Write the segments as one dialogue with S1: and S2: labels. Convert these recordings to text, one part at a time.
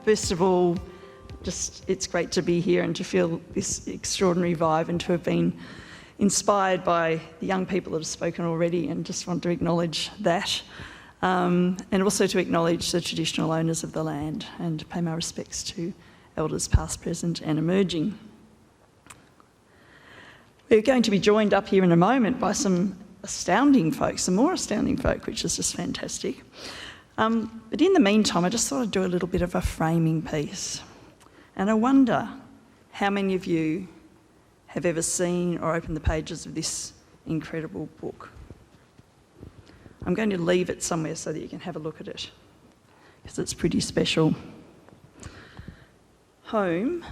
S1: First of all, it's great to be here and to feel this extraordinary vibe and to have been inspired by the young people that have spoken already, and just want to acknowledge that. And also to acknowledge the traditional owners of the land and pay my respects to elders past, present and emerging. We're going to be joined up here in a moment by some more astounding folk, which is just fantastic. But in the meantime, I just thought I'd do a little bit of a framing piece. And I wonder how many of you have ever seen or opened the pages of this incredible book. I'm going to leave it somewhere so that you can have a look at it, because it's pretty special. Home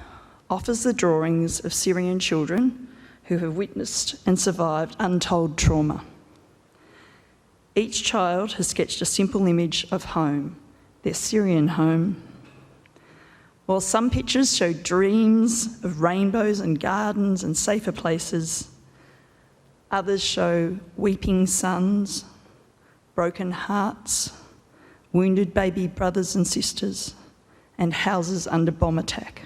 S1: offers the drawings of Syrian children who have witnessed and survived untold trauma. Each child has sketched a simple image of home, their Syrian home. While some pictures show dreams of rainbows and gardens and safer places, others show weeping sons, broken hearts, wounded baby brothers and sisters, and houses under bomb attack.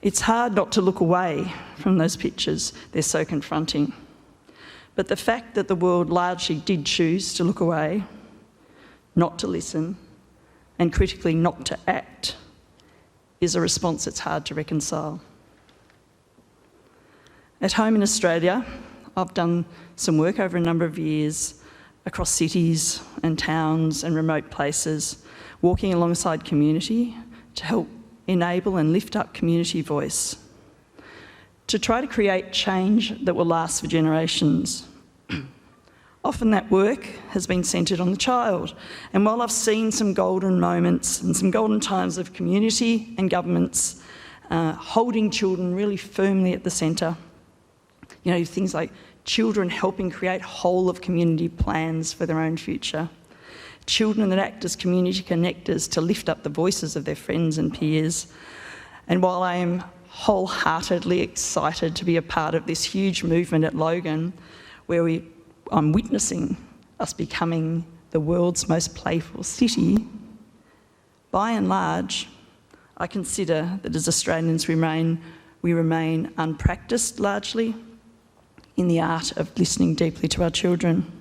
S1: It's hard not to look away from those pictures, they're so confronting. But the fact that the world largely did choose to look away, not to listen, and critically not to act, is a response that's hard to reconcile. At home in Australia, I've done some work over a number of years across cities and towns and remote places, walking alongside community to help enable and lift up community voice, to try to create change that will last for generations. Often that work has been centred on the child, and while I've seen some golden moments and some golden times of community and governments holding children really firmly at the centre, things like children helping create whole of community plans for their own future, children that act as community connectors to lift up the voices of their friends and peers. And while I am wholeheartedly excited to be a part of this huge movement at Logan, where I'm witnessing us becoming the world's most playful city, by and large, I consider that as Australians we remain unpractised largely in the art of listening deeply to our children.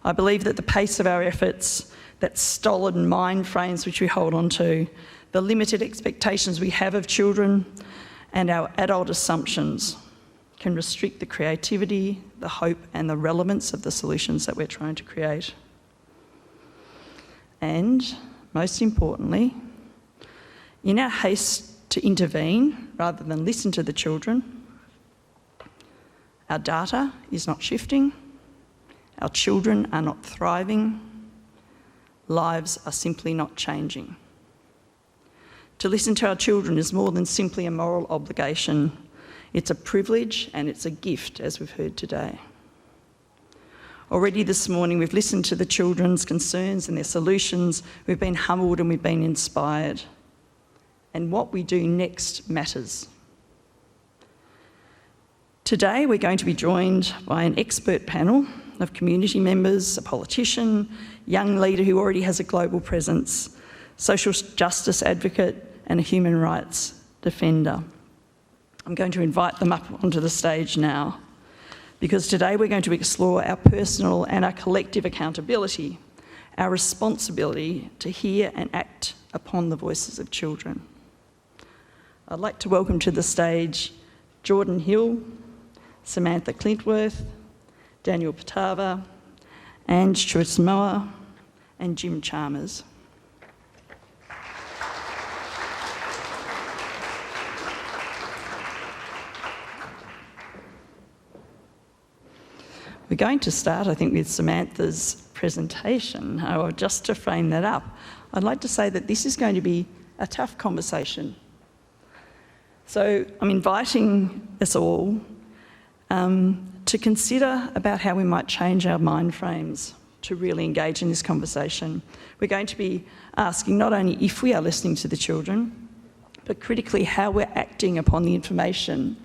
S1: I believe that the pace of our efforts, that stolid mind frames which we hold on to, the limited expectations we have of children, and our adult assumptions can restrict the creativity, the hope and the relevance of the solutions that we're trying to create. And, most importantly, in our haste to intervene rather than listen to the children, our data is not shifting, our children are not thriving, lives are simply not changing. To listen to our children is more than simply a moral obligation. It's a privilege and it's a gift, as we've heard today. Already this morning we've listened to the children's concerns and their solutions. We've been humbled and we've been inspired. And what we do next matters. Today we're going to be joined by an expert panel of community members, a politician, young leader who already has a global presence, social justice advocate and a human rights defender. I'm going to invite them up onto the stage now, because today we're going to explore our personal and our collective accountability, our responsibility to hear and act upon the voices of children. I'd like to welcome to the stage Jordan Hill, Samantha Clintworth, Daniel Patava, Ange Chuismoa, and Jim Chalmers. We're going to start, I think, with Samantha's presentation. Just to frame that up, I'd like to say that this is going to be a tough conversation. So I'm inviting us all to consider about how we might change our mind frames to really engage in this conversation. We're going to be asking not only if we are listening to the children, but critically how we're acting upon the information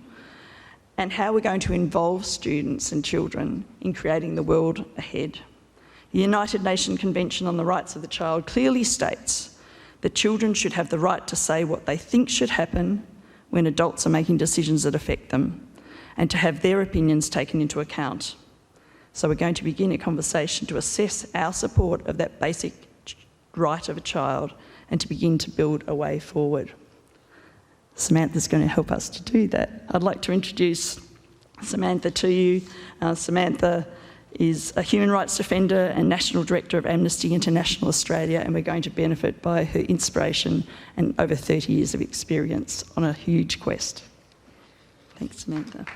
S1: and how we're going to involve students and children in creating the world ahead. The United Nations Convention on the Rights of the Child clearly states that children should have the right to say what they think should happen when adults are making decisions that affect them, and to have their opinions taken into account. So we're going to begin a conversation to assess our support of that basic right of a child and to begin to build a way forward. Samantha's going to help us to do that. I'd like to introduce Samantha to you. Samantha is a human rights defender and National Director of Amnesty International Australia, and we're going to benefit by her inspiration and over 30 years of experience on a huge quest. Thanks, Samantha.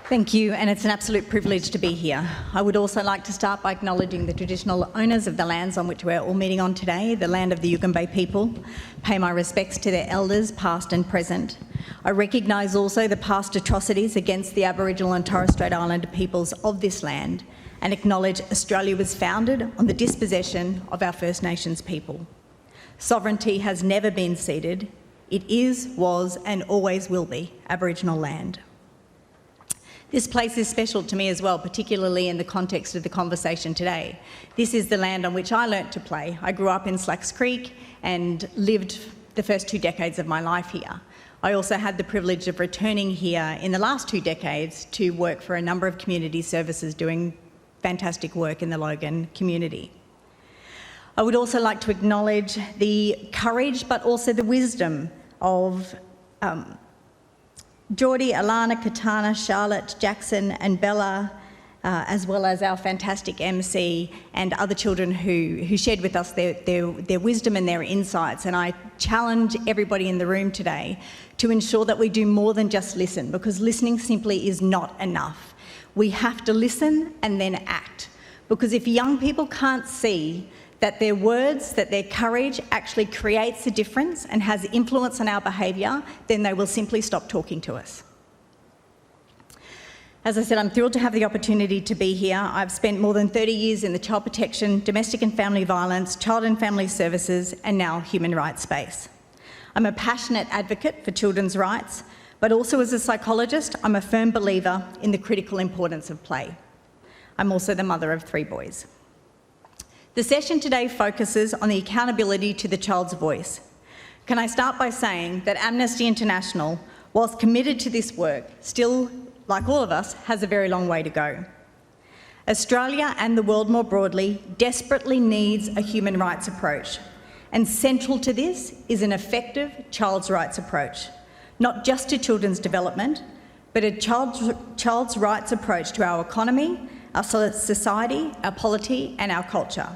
S2: Thank you, and it's an absolute privilege to be here. I would also like to start by acknowledging the traditional owners of the lands on which we're all meeting on today, the land of the Ymca people. Pay my respects to their elders, past and present. I recognise also the past atrocities against the Aboriginal and Torres Strait Islander peoples of this land, and acknowledge Australia was founded on the dispossession of our First Nations people. Sovereignty has never been ceded. It is, was, and always will be Aboriginal land. This place is special to me as well, particularly in the context of the conversation today. This is the land on which I learnt to play. I grew up in Slacks Creek and lived the first 2 decades of my life here. I also had the privilege of returning here in the last 2 decades to work for a number of community services doing fantastic work in the Logan community. I would also like to acknowledge the courage but also the wisdom of Geordie, Alana, Katana, Charlotte, Jackson and Bella, as well as our fantastic MC and other children who shared with us their wisdom and their insights. And I challenge everybody in the room today to ensure that we do more than just listen, because listening simply is not enough. We have to listen and then act, because if young people can't see that their words, that their courage actually creates a difference and has influence on our behaviour, then they will simply stop talking to us. As I said, I'm thrilled to have the opportunity to be here. I've spent more than 30 years in the child protection, domestic and family violence, child and family services, and now human rights space. I'm a passionate advocate for children's rights, but also as a psychologist, I'm a firm believer in the critical importance of play. I'm also the mother of 3 boys. The session today focuses on the accountability to the child's voice. Can I start by saying that Amnesty International, whilst committed to this work, still, like all of us, has a very long way to go. Australia and the world more broadly desperately needs a human rights approach, and central to this is an effective child's rights approach, not just to children's development, but a child's rights approach to our economy, our society, our polity and our culture.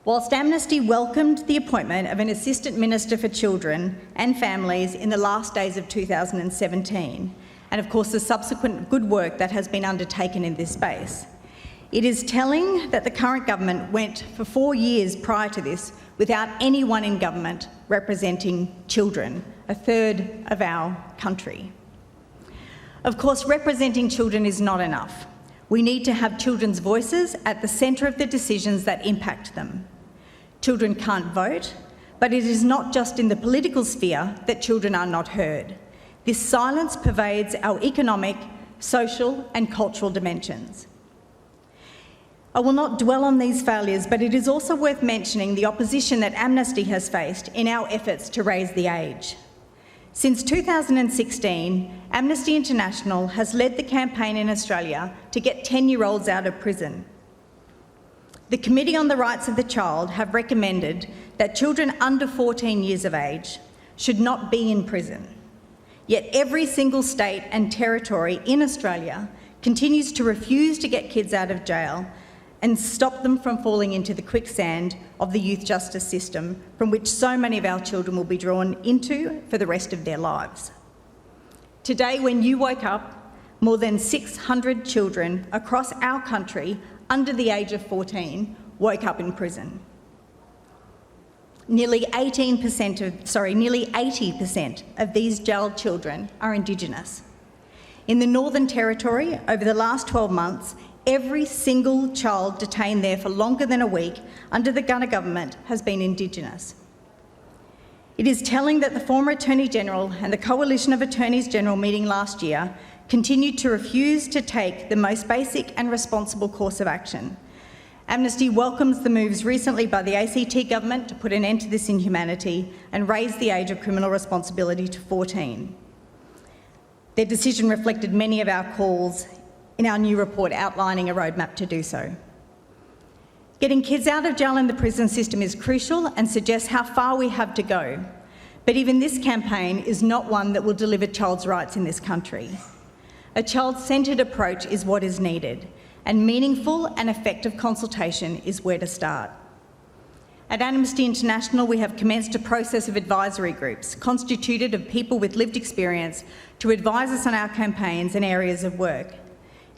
S2: Whilst Amnesty welcomed the appointment of an Assistant Minister for Children and Families in the last days of 2017, and of course the subsequent good work that has been undertaken in this space, it is telling that the current government went for 4 years prior to this without anyone in government representing children, a third of our country. Of course, representing children is not enough. We need to have children's voices at the centre of the decisions that impact them. Children can't vote, but it is not just in the political sphere that children are not heard. This silence pervades our economic, social and cultural dimensions. I will not dwell on these failures, but it is also worth mentioning the opposition that Amnesty has faced in our efforts to raise the age. Since 2016, Amnesty International has led the campaign in Australia to get 10-year-olds out of prison. The Committee on the Rights of the Child have recommended that children under 14 years of age should not be in prison. Yet every single state and territory in Australia continues to refuse to get kids out of jail and stop them from falling into the quicksand of the youth justice system from which so many of our children will be drawn into for the rest of their lives. Today, when you woke up, more than 600 children across our country under the age of 14 woke up in prison. Nearly 80% of these jailed children are Indigenous. In the Northern Territory, over the last 12 months, every single child detained there for longer than a week under the Gunner government has been Indigenous. It is telling that the former Attorney General and the Coalition of Attorneys General meeting last year continued to refuse to take the most basic and responsible course of action. Amnesty welcomes the moves recently by the ACT government to put an end to this inhumanity and raise the age of criminal responsibility to 14. Their decision reflected many of our calls in our new report outlining a roadmap to do so. Getting kids out of jail and the prison system is crucial and suggests how far we have to go. But even this campaign is not one that will deliver child's rights in this country. A child-centred approach is what is needed, and meaningful and effective consultation is where to start. At Amnesty International, we have commenced a process of advisory groups constituted of people with lived experience to advise us on our campaigns and areas of work.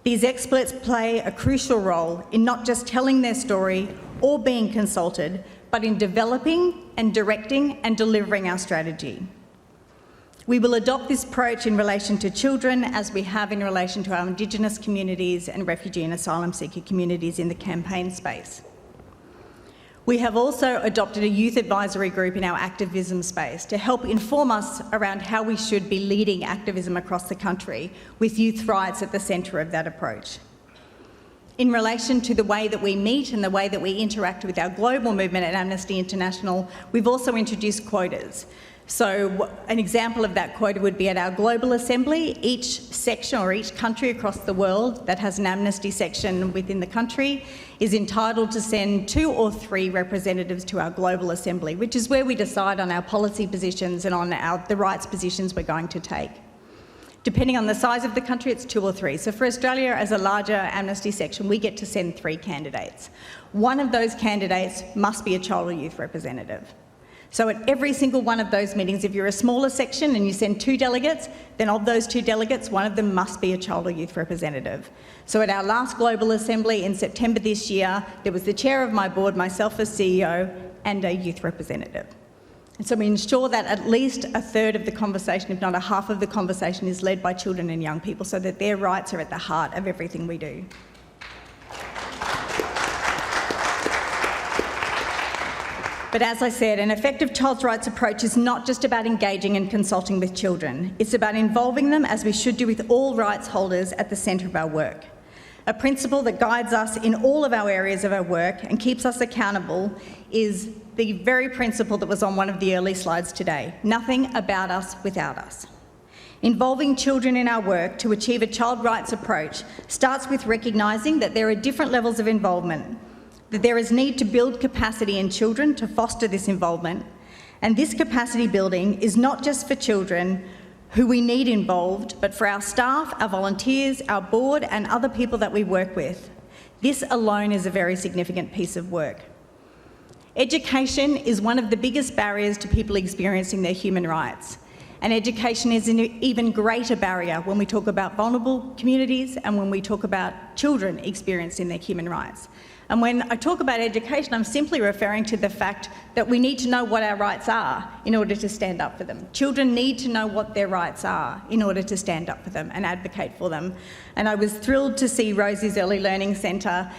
S2: These experts play a crucial role in not just telling their story or being consulted, but in developing and directing and delivering our strategy. We will adopt this approach in relation to children as we have in relation to our Indigenous communities and refugee and asylum seeker communities in the campaign space. We have also adopted a youth advisory group in our activism space to help inform us around how we should be leading activism across the country, with youth rights at the centre of that approach. In relation to the way that we meet and the way that we interact with our global movement at Amnesty International, we've also introduced quotas. So an example of that quota would be at our Global Assembly. Each section or each country across the world that has an amnesty section within the country is entitled to send 2 or 3 representatives to our Global Assembly, which is where we decide on our policy positions and on the rights positions we're going to take. Depending on the size of the country, it's 2 or 3. So for Australia, as a larger amnesty section, we get to send 3 candidates. One of those candidates must be a child or youth representative. So at every single one of those meetings, if you're a smaller section and you send 2 delegates, then of those 2 delegates, one of them must be a child or youth representative. So at our last Global Assembly in September this year, there was the chair of my board, myself as CEO, and a youth representative. And so we ensure that at least a third of the conversation, if not a half of the conversation, is led by children and young people so that their rights are at the heart of everything we do. But as I said, an effective child's rights approach is not just about engaging and consulting with children. It's about involving them, as we should do with all rights holders, at the centre of our work. A principle that guides us in all of our areas of our work and keeps us accountable is the very principle that was on one of the early slides today: nothing about us without us. Involving children in our work to achieve a child rights approach starts with recognising that there are different levels of involvement, that there is need to build capacity in children to foster this involvement, and this capacity building is not just for children who we need involved, but for our staff, our volunteers, our board, and other people that we work with. This alone is a very significant piece of work. Education is one of the biggest barriers to people experiencing their human rights, and education is an even greater barrier when we talk about vulnerable communities and when we talk about children experiencing their human rights. And when I talk about education, I'm simply referring to the fact that we need to know what our rights are in order to stand up for them. Children need to know what their rights are in order to stand up for them and advocate for them. And I was thrilled to see Rosie's Early Learning Centre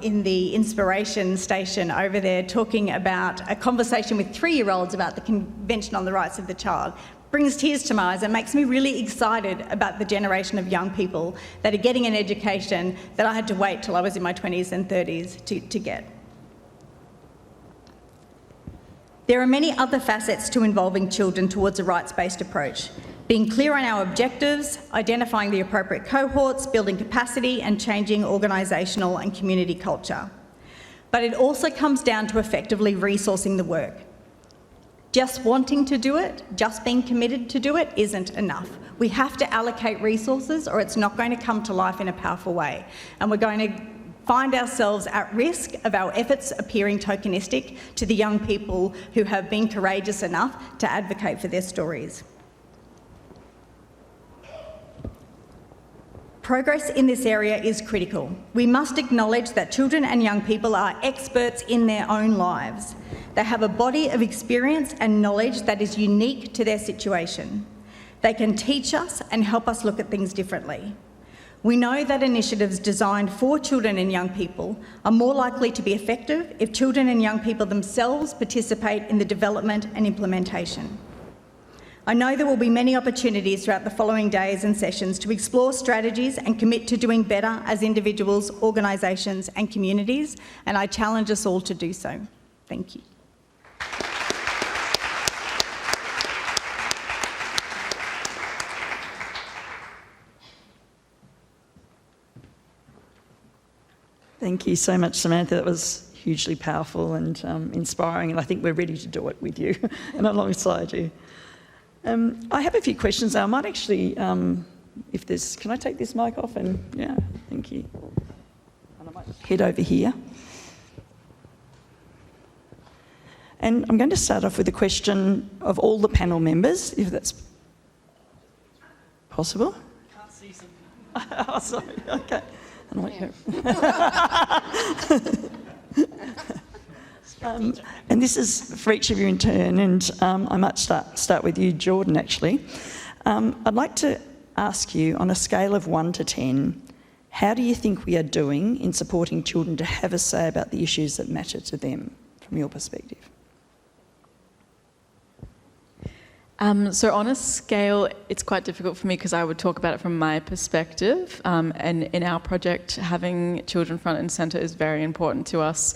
S2: in the Inspiration Station over there talking about a conversation with 3-year-olds about the Convention on the Rights of the Child. Brings tears to my eyes and makes me really excited about the generation of young people that are getting an education that I had to wait till I was in my 20s and 30s to get. There are many other facets to involving children towards a rights-based approach. Being clear on our objectives, identifying the appropriate cohorts, building capacity, and changing organisational and community culture. But it also comes down to effectively resourcing the work. Just wanting to do it, just being committed to do it, isn't enough. We have to allocate resources or it's not going to come to life in a powerful way. And we're going to find ourselves at risk of our efforts appearing tokenistic to the young people who have been courageous enough to advocate for their stories. Progress in this area is critical. We must acknowledge that children and young people are experts in their own lives. They have a body of experience and knowledge that is unique to their situation. They can teach us and help us look at things differently. We know that initiatives designed for children and young people are more likely to be effective if children and young people themselves participate in the development and implementation. I know there will be many opportunities throughout the following days and sessions to explore strategies and commit to doing better as individuals, organisations and communities, and I challenge us all to do so. Thank you.
S1: Thank you so much, Samantha. That was hugely powerful and inspiring, and I think we're ready to do it with you and alongside you. I have a few questions. I might actually, can I take this mic off? And yeah, thank you. And I might just head over here. And I'm going to start off with a question of all the panel members, if that's possible. Can't see something. Oh, sorry. Okay. And and this is for each of you in turn, and I might start with you, Jordan, actually. I'd like to ask you, on a scale of 1 to 10, how do you think we are doing in supporting children to have a say about the issues that matter to them, from your perspective?
S3: So on a scale, it's quite difficult for me because I would talk about it from my perspective. And in our project, having children front and centre is very important to us.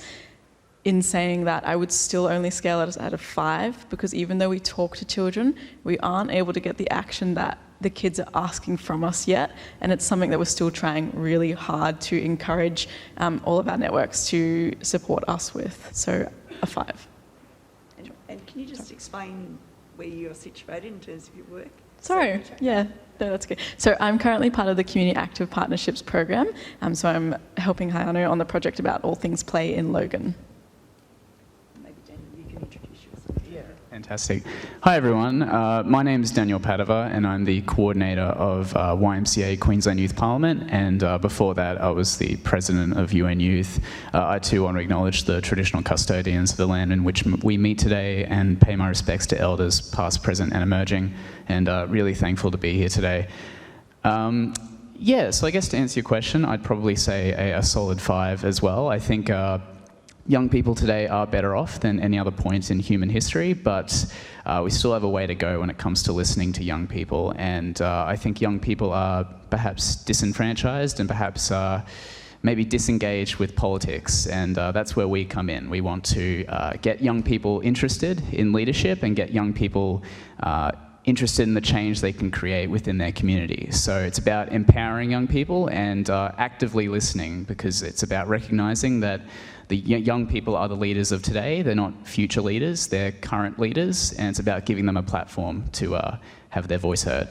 S3: In saying that, I would still only scale it out of 5, because even though we talk to children, we aren't able to get the action that the kids are asking from us yet. And it's something that we're still trying really hard to encourage all of our networks to support us with. So a 5.
S1: And can you just explain where you're situated in terms of your work?
S3: Sorry, yeah, no, that's good. So I'm currently part of the Community Active Partnerships program. So I'm helping Hayano on the project about all things play in Logan.
S1: Maybe Daniel, you can introduce yourself.
S4: Yeah, fantastic. Hi everyone, my name is Daniel Padova and I'm the coordinator of YMCA Queensland Youth Parliament, and before that I was the president of UN Youth. I too want to acknowledge the traditional custodians of the land in which we meet today and pay my respects to elders past, present and emerging, and really thankful to be here today. Yeah, so I guess to answer your question, I'd probably say a solid 5 as well. I think young people today are better off than any other point in human history, but we still have a way to go when it comes to listening to young people. And I think young people are perhaps disenfranchised and perhaps maybe disengaged with politics. And that's where we come in. We want to get young people interested in leadership and get young people interested in the change they can create within their community. So it's about empowering young people and actively listening, because it's about recognizing that the young people are the leaders of today. They're not future leaders, they're current leaders, and it's about giving them a platform to have their voice heard.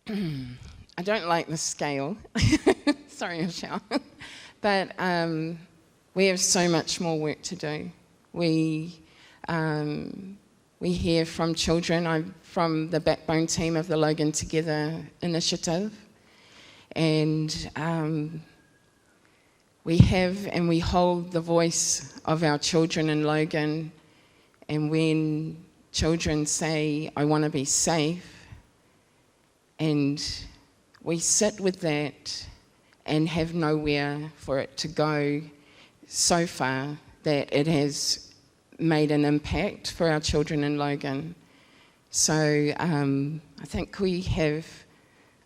S5: I don't like the scale. Sorry, Michelle. But we have so much more work to do. We hear from children. I'm from the backbone team of the Logan Together initiative. And we have and we hold the voice of our children in Logan. And when children say, I want to be safe, and we sit with that and have nowhere for it to go so far that it has made an impact for our children in Logan. So I think we have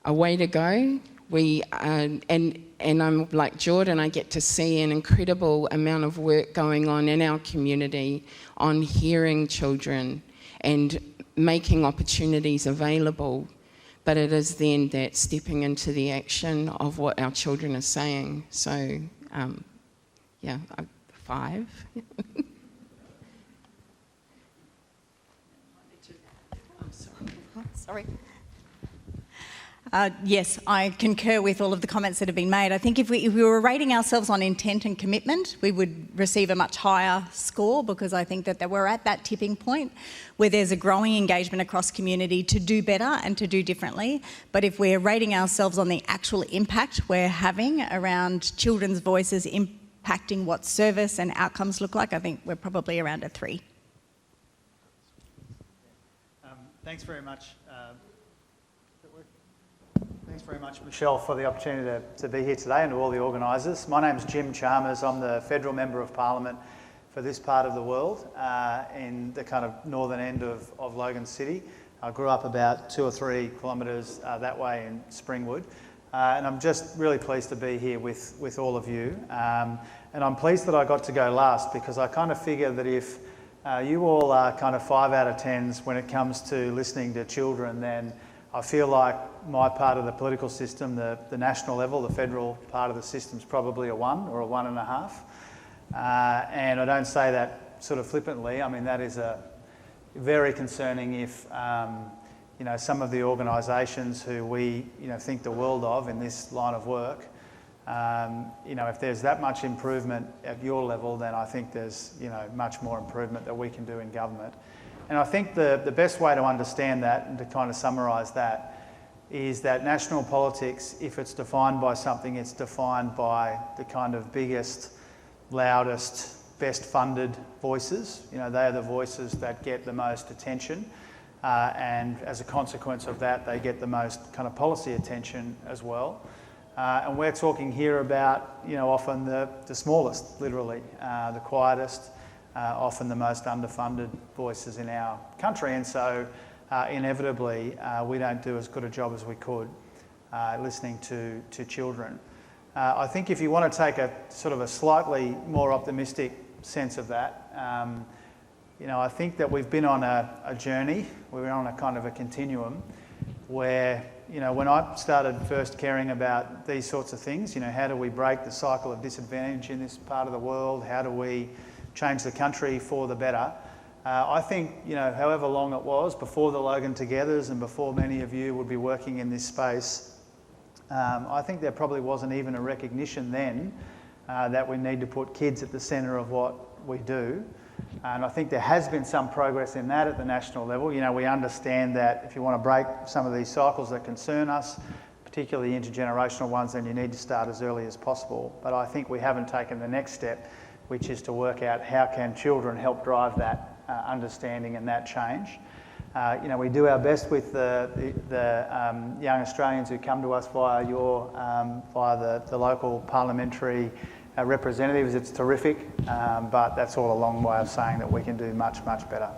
S5: a way to go. And I'm like Jordan, I get to see an incredible amount of work going on in our community on hearing children and making opportunities available. But it is then that stepping into the action of what our children are saying. So, yeah, 5.
S2: Sorry. Yes, I concur with all of the comments that have been made. I think if we were rating ourselves on intent and commitment, we would receive a much higher score, because I think that we're at that tipping point where there's a growing engagement across community to do better and to do differently. But if we're rating ourselves on the actual impact we're having around children's voices impacting what service and outcomes look like, I think we're probably around a 3.
S6: Thanks very much. Thanks very much, Michelle, for the opportunity to be here today, and to all the organisers. My name's Chalmers. I'm the Federal Member of Parliament for this part of the world in the kind of northern end of Logan City. I grew up about 2 or 3 kilometres that way in Springwood. And I'm just really pleased to be here with all of you. And I'm pleased that I got to go last, because I kind of figure that if you all are kind of 5 out of 10s when it comes to listening to children, then I feel like my part of the political system, the national level, the federal part of the system, is probably a 1 or a 1.5. And I don't say that sort of flippantly. I mean, that is very concerning if you know, some of the organisations who we, you know, think the world of in this line of work, you know, if there's that much improvement at your level, then I think there's, you know, much more improvement that we can do in government. And I think the best way to understand that and to kind of summarise that is that national politics, if it's defined by something, it's defined by the kind of biggest, loudest, best funded voices. You know, they are the voices that get the most attention. And as a consequence of that, they get the most kind of policy attention as well. And we're talking here about, you know, often the smallest, literally, the quietest, often the most underfunded voices in our country. And so inevitably, we don't do as good a job as we could listening to children. I think if you want to take a sort of a slightly more optimistic sense of that, you know, I think that we've been on a journey, we're on a kind of a continuum where, you know, when I started first caring about these sorts of things, you know, how do we break the cycle of disadvantage in this part of the world? How do we change the country for the better? I think, you know, however long it was before the Logan Togethers and before many of you would be working in this space, I think there probably wasn't even a recognition then that we need to put kids at the centre of what we do. And I think there has been some progress in that at the national level. You know, we understand that if you want to break some of these cycles that concern us, particularly intergenerational ones, then you need to start as early as possible. But I think we haven't taken the next step, which is to work out how can children help drive that understanding and that change. You know, we do our best with the young Australians who come to us via the local parliamentary representatives. It's terrific, but that's all a long way of saying that we can do much, much better.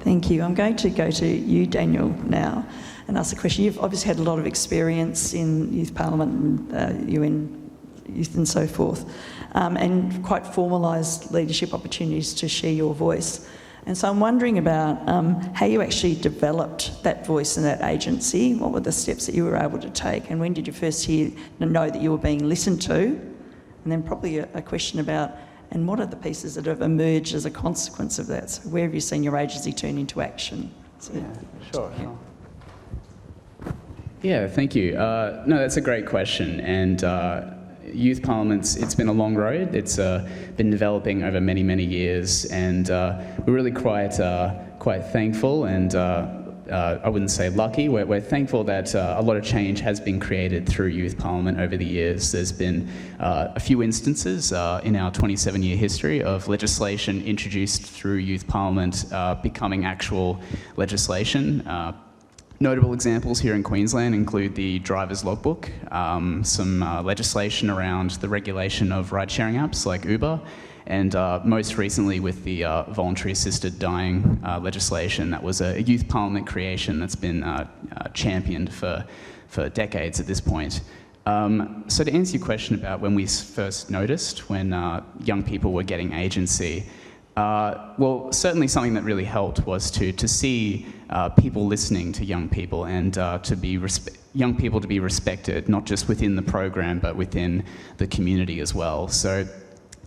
S1: Thank you. I'm going to go to you, Daniel, now and ask a question. You've obviously had a lot of experience in Youth Parliament and UN Youth and so forth, and quite formalised leadership opportunities to share your voice. And so I'm wondering about how you actually developed that voice and that agency. What were the steps that you were able to take? And when did you first know that you were being listened to? And then probably a question about, and what are the pieces that have emerged as a consequence of that? So where have you seen your agency turn into action? So,
S4: yeah, sure. Yeah, thank you. No, that's a great question. And Youth Parliaments, it's been a long road. It's been developing over many, many years, and we're really quite thankful and I wouldn't say lucky. We're thankful that a lot of change has been created through Youth Parliament over the years. There's been a few instances in our 27-year history of legislation introduced through Youth Parliament becoming actual legislation. Notable examples here in Queensland include the driver's logbook, some legislation around the regulation of ride-sharing apps like Uber, and most recently with the voluntary assisted dying legislation. That was a Youth Parliament creation that's been championed for decades at this point. So to answer your question about when we first noticed when young people were getting agency, well, certainly something that really helped was to see people listening to young people and to be young people to be respected, not just within the program, but within the community as well. So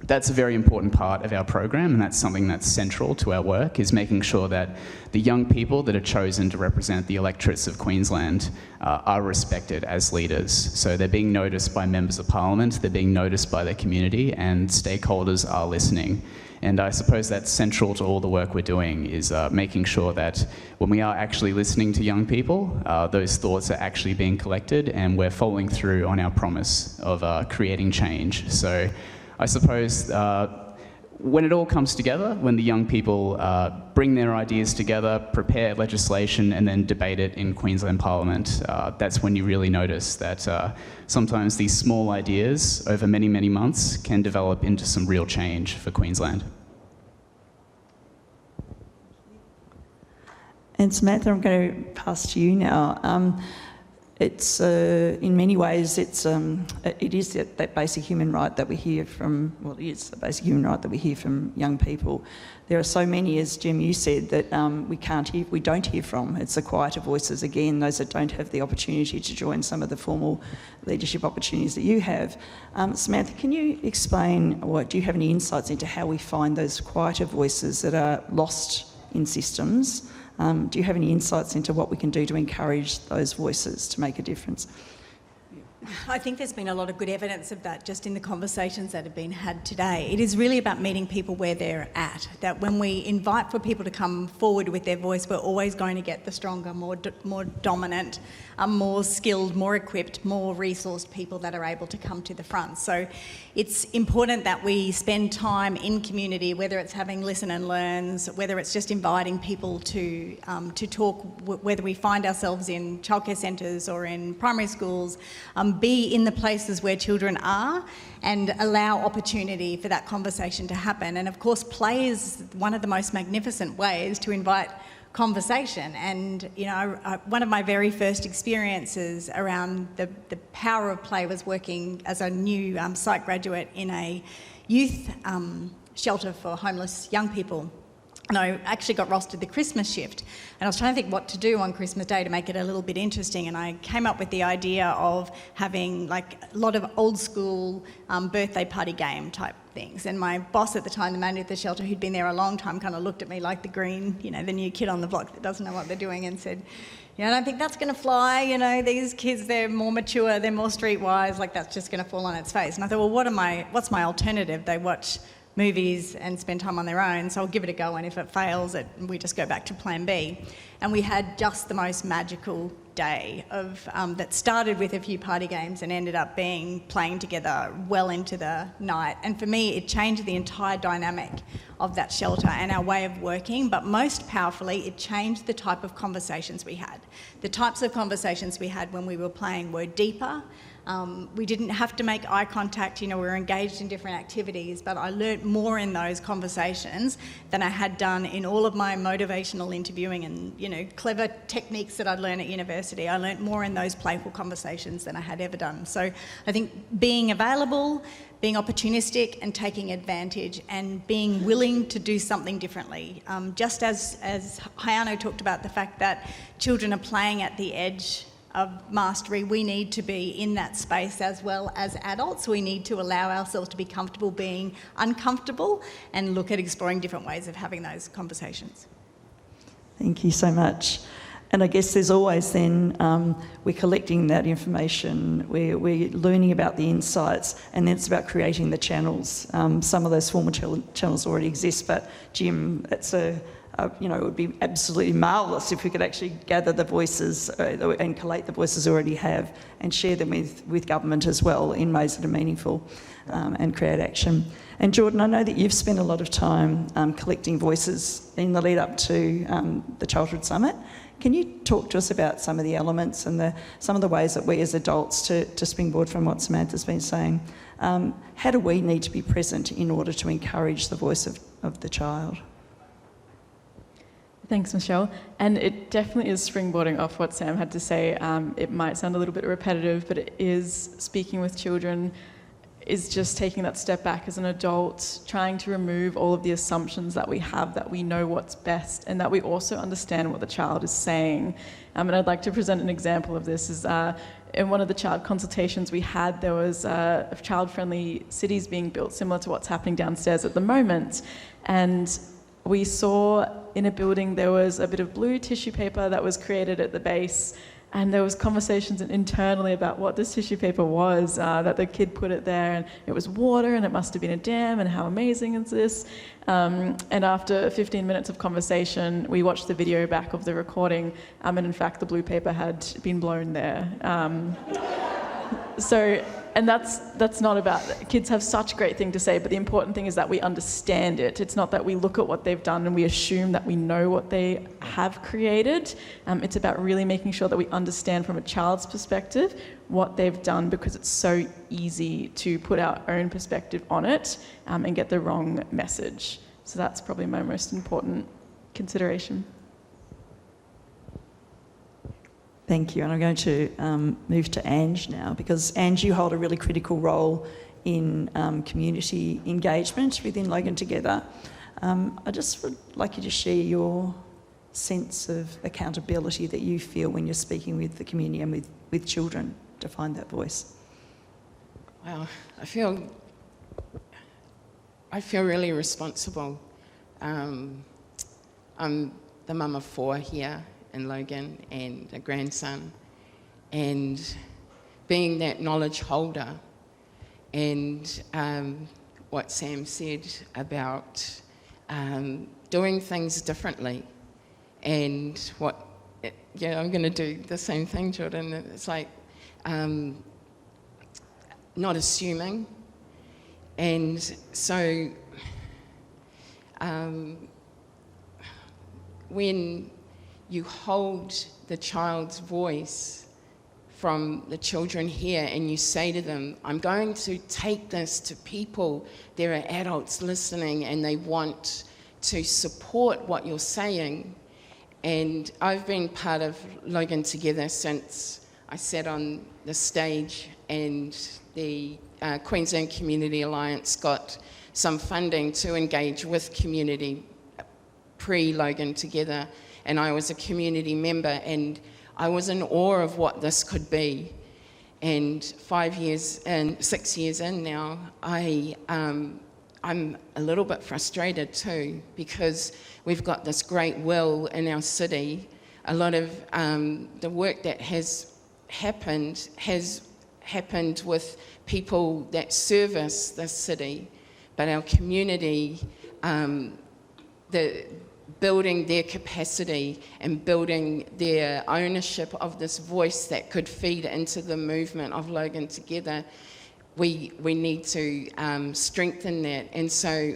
S4: that's a very important part of our program, and that's something that's central to our work, is making sure that the young people that are chosen to represent the electorates of Queensland are respected as leaders. So they're being noticed by members of parliament, they're being noticed by their community, and stakeholders are listening. And I suppose that's central to all the work we're doing, is making sure that when we are actually listening to young people, those thoughts are actually being collected, and we're following through on our promise of creating change. So I suppose when it all comes together, when the young people bring their ideas together, prepare legislation, and then debate it in Queensland Parliament, that's when you really notice that sometimes these small ideas over many, many months can develop into some real change for Queensland.
S1: And Samantha, I'm going to pass to you now. It's in many ways it is that basic human right that we hear from. Well, it is the basic human right that we hear from young people. There are so many, as Jim, you said, that we don't hear from. It's the quieter voices again, those that don't have the opportunity to join some of the formal leadership opportunities that you have. Samantha, can you explain, or do you have any insights into how we find those quieter voices that are lost in systems? Do you have any insights into what we can do to encourage those voices to make a difference?
S2: I think there's been a lot of good evidence of that just in the conversations that have been had today. It is really about meeting people where they're at, that when we invite for people to come forward with their voice, we're always going to get the stronger, more dominant, more skilled, more equipped, more resourced people that are able to come to the front. So it's important that we spend time in community, whether it's having listen and learns, whether it's just inviting people to talk, whether we find ourselves in childcare centres or in primary schools, be in the places where children are and allow opportunity for that conversation to happen. And of course, play is one of the most magnificent ways to invite conversation. And one of my very first experiences around the power of play was working as a new psych graduate in a youth shelter for homeless young people. And I actually got rostered the Christmas shift, and I was trying to think what to do on Christmas Day to make it a little bit interesting, and I came up with the idea of having like a lot of old school birthday party game type things. And my boss at the time, the manager of the shelter, who'd been there a long time, kind of looked at me like the green, the new kid on the block that doesn't know what they're doing, and said, I don't think that's going to fly. These kids, they're more mature, they're more streetwise, like that's just going to fall on its face. And I thought, well, what's my alternative? They watch movies and spend time on their own, so I'll give it a go, and if it fails, we just go back to plan B. And we had just the most magical day of that started with a few party games and ended up being playing together well into the night. And for me, it changed the entire dynamic of that shelter and our way of working, but most powerfully, it changed the type of conversations we had. The types of conversations we had when we were playing were deeper. We didn't have to make eye contact, we were engaged in different activities, but I learnt more in those conversations than I had done in all of my motivational interviewing and, clever techniques that I'd learned at university. I learnt more in those playful conversations than I had ever done. So I think being available, being opportunistic and taking advantage and being willing to do something differently. Just as Hayano talked about the fact that children are playing at the edge of mastery, we need to be in that space as well as adults. We need to allow ourselves to be comfortable being uncomfortable and look at exploring different ways of having those conversations.
S1: Thank you so much. And I guess there's always then, we're collecting that information, we're learning about the insights, and then it's about creating the channels. Some of those formal channels already exist, but Jim, it would be absolutely marvellous if we could actually gather the voices and collate the voices we already have and share them with government as well in ways that are meaningful and create action. And Jordan, I know that you've spent a lot of time collecting voices in the lead up to the Childhood Summit. Can you talk to us about some of the elements and some of the ways that we as adults, to springboard from what Samantha's been saying, how do we need to be present in order to encourage the voice of the child?
S3: Thanks, Michelle. And it definitely is springboarding off what Sam had to say. It might sound a little bit repetitive, but it is speaking with children, is just taking that step back as an adult, trying to remove all of the assumptions that we have, that we know what's best, and that we also understand what the child is saying. And I'd like to present an example of this. In one of the child consultations we had, there was child-friendly cities being built, similar to what's happening downstairs at the moment. And we saw in a building there was a bit of blue tissue paper that was created at the base, and there was conversations internally about what this tissue paper was, that the kid put it there, and it was water, and it must have been a dam, and how amazing is this? And after 15 minutes of conversation, we watched the video back of the recording, and in fact the blue paper had been blown there. So And that's not about, kids have such great thing to say, but the important thing is that we understand it. It's not that we look at what they've done and we assume that we know what they have created. It's about really making sure that we understand from a child's perspective what they've done, because it's so easy to put our own perspective on it and get the wrong message. So that's probably my most important consideration.
S1: Thank you. And I'm going to move to Ange now, because Ange, you hold a really critical role in community engagement within Logan Together. I just would like you to share your sense of accountability that you feel when you're speaking with the community and with children to find that voice.
S5: Well, I feel really responsible. I'm the mum of 4 here in Logan and a grandson, and being that knowledge holder, and what Sam said about doing things differently, and I'm going to do the same thing, Jordan. It's like not assuming, and so when you hold the child's voice from the children here and you say to them, I'm going to take this to people, there are adults listening and they want to support what you're saying. And I've been part of Logan Together since I sat on the stage and the Queensland Community Alliance got some funding to engage with community pre-Logan Together. And I was a community member, and I was in awe of what this could be. And 6 years in now, I'm a little bit frustrated too, because we've got this great will in our city. A lot of the work that has happened with people that service this city, but our community, building their capacity and building their ownership of this voice that could feed into the movement of Logan Together, we need to strengthen that. And so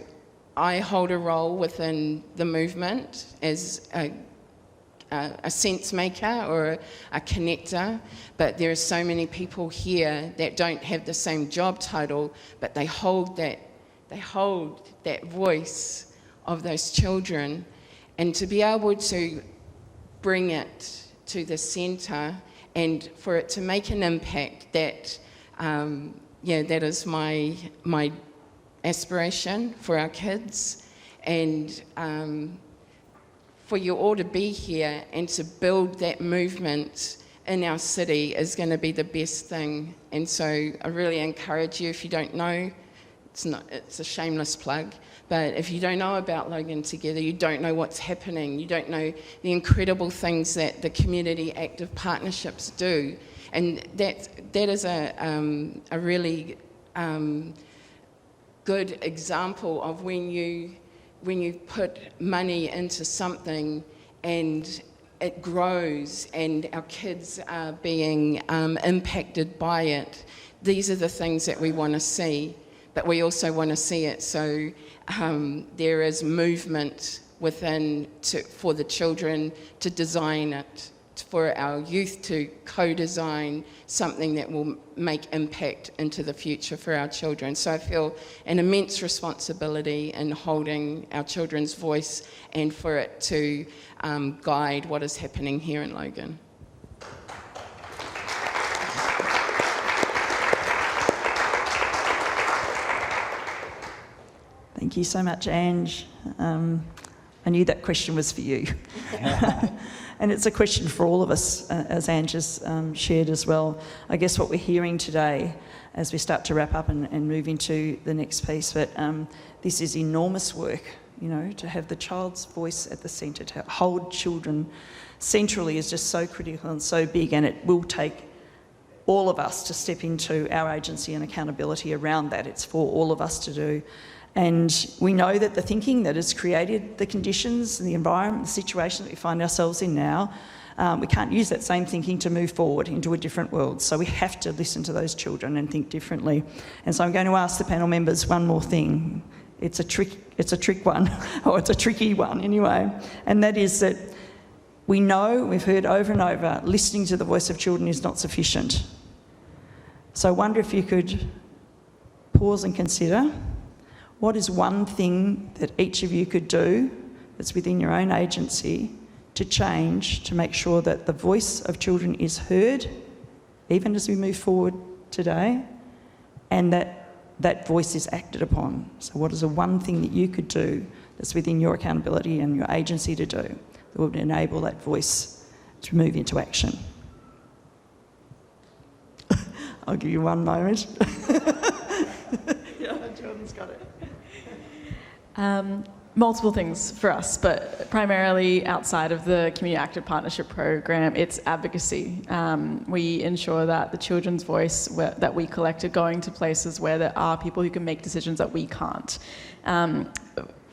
S5: I hold a role within the movement as a sense maker or a connector, but there are so many people here that don't have the same job title, but they hold that voice of those children. And to be able to bring it to the centre and for it to make an impact, that is my aspiration for our kids. And for you all to be here and to build that movement in our city is going to be the best thing. And so I really encourage you, if you don't know, it's a shameless plug, but if you don't know about Logan Together, you don't know what's happening, you don't know the incredible things that the community active partnerships do. And that is a really good example of when you put money into something and it grows and our kids are being impacted by it. These are the things that we want to see. But we also want to see it so there is movement within for the children to design it, for our youth to co-design something that will make impact into the future for our children. So I feel an immense responsibility in holding our children's voice and for it to guide what is happening here in Logan.
S1: Thank you so much, Ange. I knew that question was for you. And it's a question for all of us, as Ange has shared as well. I guess what we're hearing today as we start to wrap up and move into the next piece, but this is enormous work, to have the child's voice at the centre, to hold children centrally is just so critical and so big, and it will take all of us to step into our agency and accountability around that. It's for all of us to do. And we know that the thinking that has created the conditions, the environment, the situation that we find ourselves in now, We can't use that same thinking to move forward into a different world. So we have to listen to those children and think differently. And so I'm going to ask the panel members one more thing. It's a trick one, or it's a tricky one anyway. And that is that we know, we've heard over and over, listening to the voice of children is not sufficient. So I wonder if you could pause and consider, what is one thing that each of you could do that's within your own agency to change, to make sure that the voice of children is heard, even as we move forward today, and that voice is acted upon. So what is the one thing that you could do that's within your accountability and your agency to do that would enable that voice to move into action? I'll give you one moment. Yeah, Jordan's got it.
S3: Multiple things for us, but primarily outside of the Community Active Partnership Program, it's advocacy. We ensure that the children's voice that we collect are going to places where there are people who can make decisions that we can't.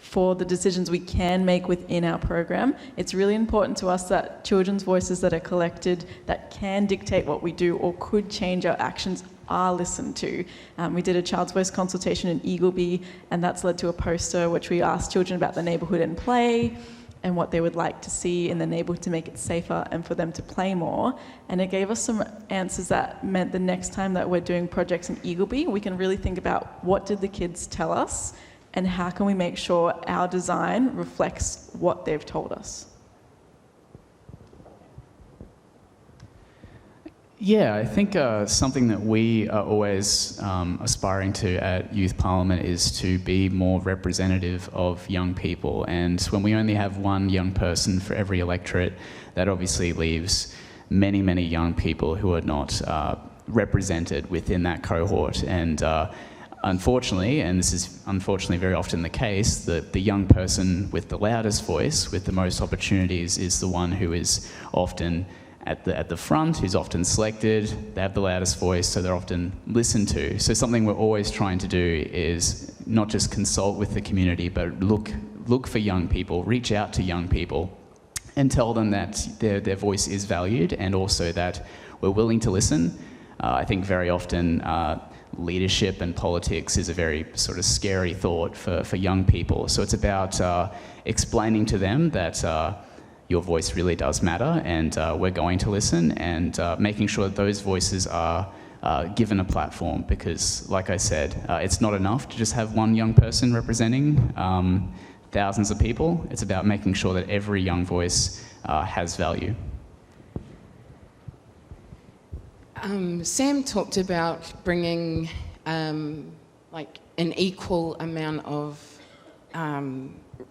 S3: For the decisions we can make within our program, it's really important to us that children's voices that are collected that can dictate what we do or could change our actions are listened to. We did a child's voice consultation in Ymca, and that's led to a poster which we asked children about the neighbourhood and play and what they would like to see in the neighbourhood to make it safer and for them to play more. And it gave us some answers that meant the next time that we're doing projects in Ymca, we can really think about what did the kids tell us and how can we make sure our design reflects what they've told us.
S4: Yeah, I think something that we are always aspiring to at Youth Parliament is to be more representative of young people. And when we only have one young person for every electorate, that obviously leaves many, many young people who are not represented within that cohort. And unfortunately, and this is unfortunately very often the case, that the young person with the loudest voice, with the most opportunities, is the one who is often at the front, who's often selected. They have the loudest voice, so they're often listened to. So something we're always trying to do is not just consult with the community, but look for young people, reach out to young people and tell them that their voice is valued and also that we're willing to listen. I think very often leadership and politics is a very sort of scary thought for young people. So it's about explaining to them that your voice really does matter, and we're going to listen, and making sure that those voices are given a platform, because, like I said, it's not enough to just have one young person representing thousands of people. It's about making sure that every young voice has value.
S5: Sam talked about bringing like an equal amount of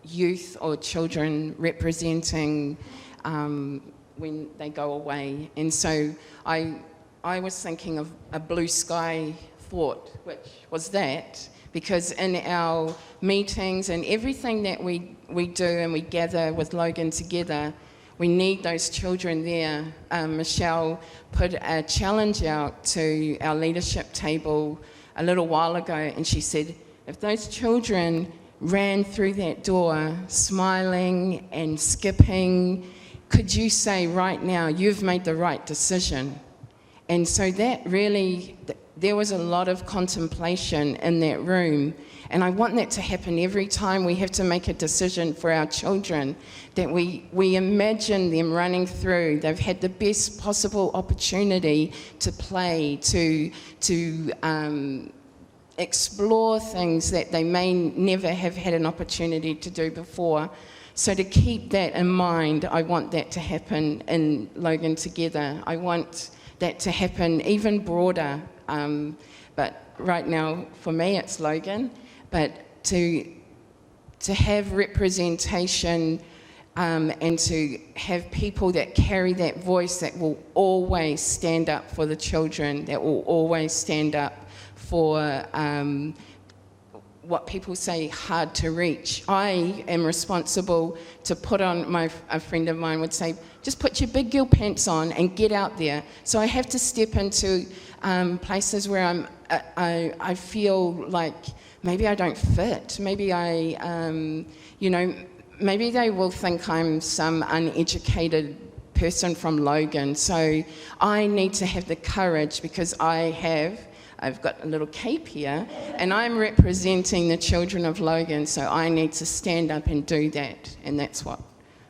S5: youth or children representing when they go away. And so I was thinking of a blue sky thought, which was that, because in our meetings and everything that we do and we gather with Logan together, we need those children there. Michelle put a challenge out to our leadership table a little while ago, and she said, if those children ran through that door smiling and skipping, could you say right now, you've made the right decision? And so that really, there was a lot of contemplation in that room. And I want that to happen every time we have to make a decision for our children, that we imagine them running through. They've had the best possible opportunity to play, to explore things that they may never have had an opportunity to do before. So to keep that in mind, I want that to happen in Logan Together. I want that to happen even broader. But right now, for me, it's Logan. But to have representation and to have people that carry that voice, that will always stand up for the children, that will always stand up for what people say hard to reach. I am responsible to put on, a friend of mine would say, just put your big girl pants on and get out there. So I have to step into places where I feel like maybe I don't fit. Maybe maybe they will think I'm some uneducated person from Logan. So I need to have the courage, because I've got a little cape here, and I'm representing the children of Logan, so I need to stand up and do that, and that's what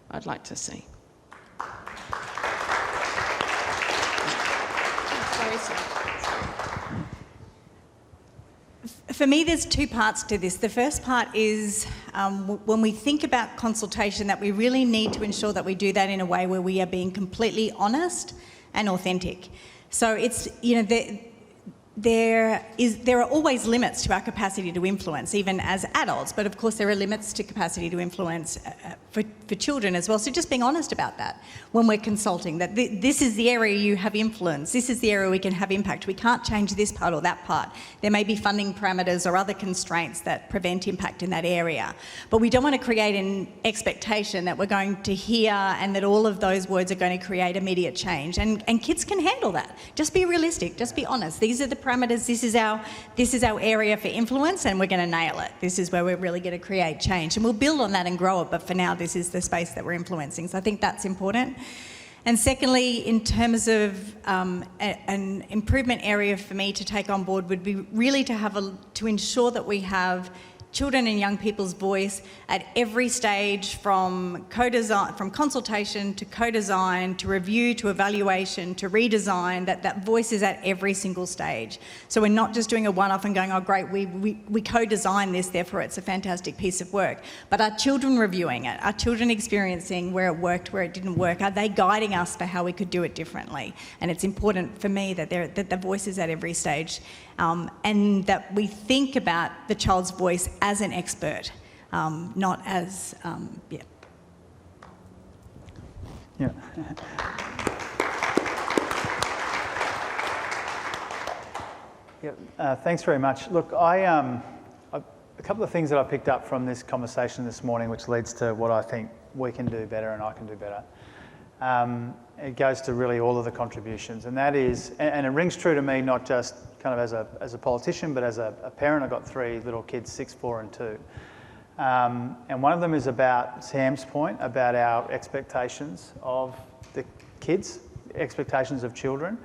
S5: I'd like to see.
S2: For me, there's two parts to this. The first part is when we think about consultation, that we really need to ensure that we do that in a way where we are being completely honest and authentic. So it's, there are always limits to our capacity to influence, even as adults, but of course there are limits to capacity to influence for children as well. So just being honest about that when we're consulting, that this is the area you have influence, this is the area we can have impact. We can't change this part or that part. There may be funding parameters or other constraints that prevent impact in that area. But we don't want to create an expectation that we're going to hear and that all of those words are going to create immediate change. And kids can handle that. Just be realistic, just be honest. These are the parameters, this is our area for influence, and we're going to nail it. This is where we're really going to create change. And we'll build on that and grow it, but for now this is the space that we're influencing. So I think that's important. And secondly, in terms of an improvement area for me to take on board would be really to ensure that we have children and young people's voice at every stage, from co-design, from consultation to co-design, to review, to evaluation, to redesign, that voice is at every single stage. So we're not just doing a one-off and going, oh great, we co-designed this, therefore it's a fantastic piece of work. But are children reviewing it? Are children experiencing where it worked, where it didn't work? Are they guiding us for how we could do it differently? And it's important for me that the voice is at every stage. And that we think about the child's voice as an expert, not as,
S6: Yeah. Thanks very much. Look, a couple of things that I picked up from this conversation this morning, which leads to what I think we can do better and I can do better. It goes to really all of the contributions, and that is, and it rings true to me, not just kind of as a politician, but as a parent. I've got 3 little kids, 6, 4 and 2. And one of them is about Sam's point about our expectations of the kids, expectations of children.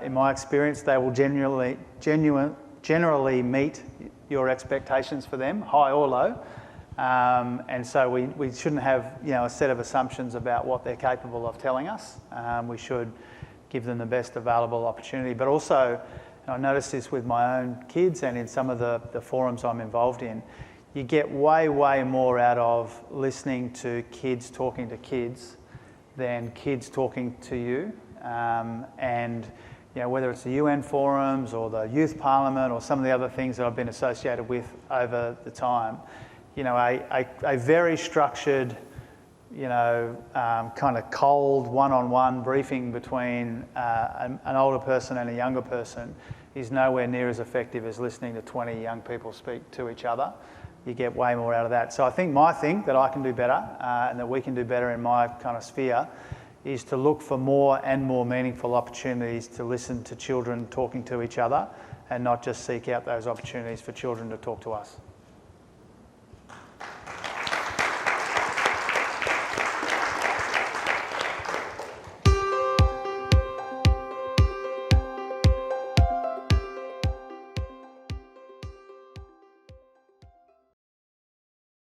S6: In my experience, they will generally meet your expectations for them, high or low. And so we shouldn't have a set of assumptions about what they're capable of telling us. We should give them the best available opportunity. But also, and I noticed this with my own kids and in some of the forums I'm involved in, you get way more out of listening to kids talking to kids than kids talking to you. And whether it's the UN forums or the youth parliament or some of the other things that I've been associated with over the time, a very structured, kind of cold one-on-one briefing between an older person and a younger person is nowhere near as effective as listening to 20 young people speak to each other. You get way more out of that. So I think my thing that I can do better and that we can do better in my kind of sphere is to look for more and more meaningful opportunities to listen to children talking to each other and not just seek out those opportunities for children to talk to us.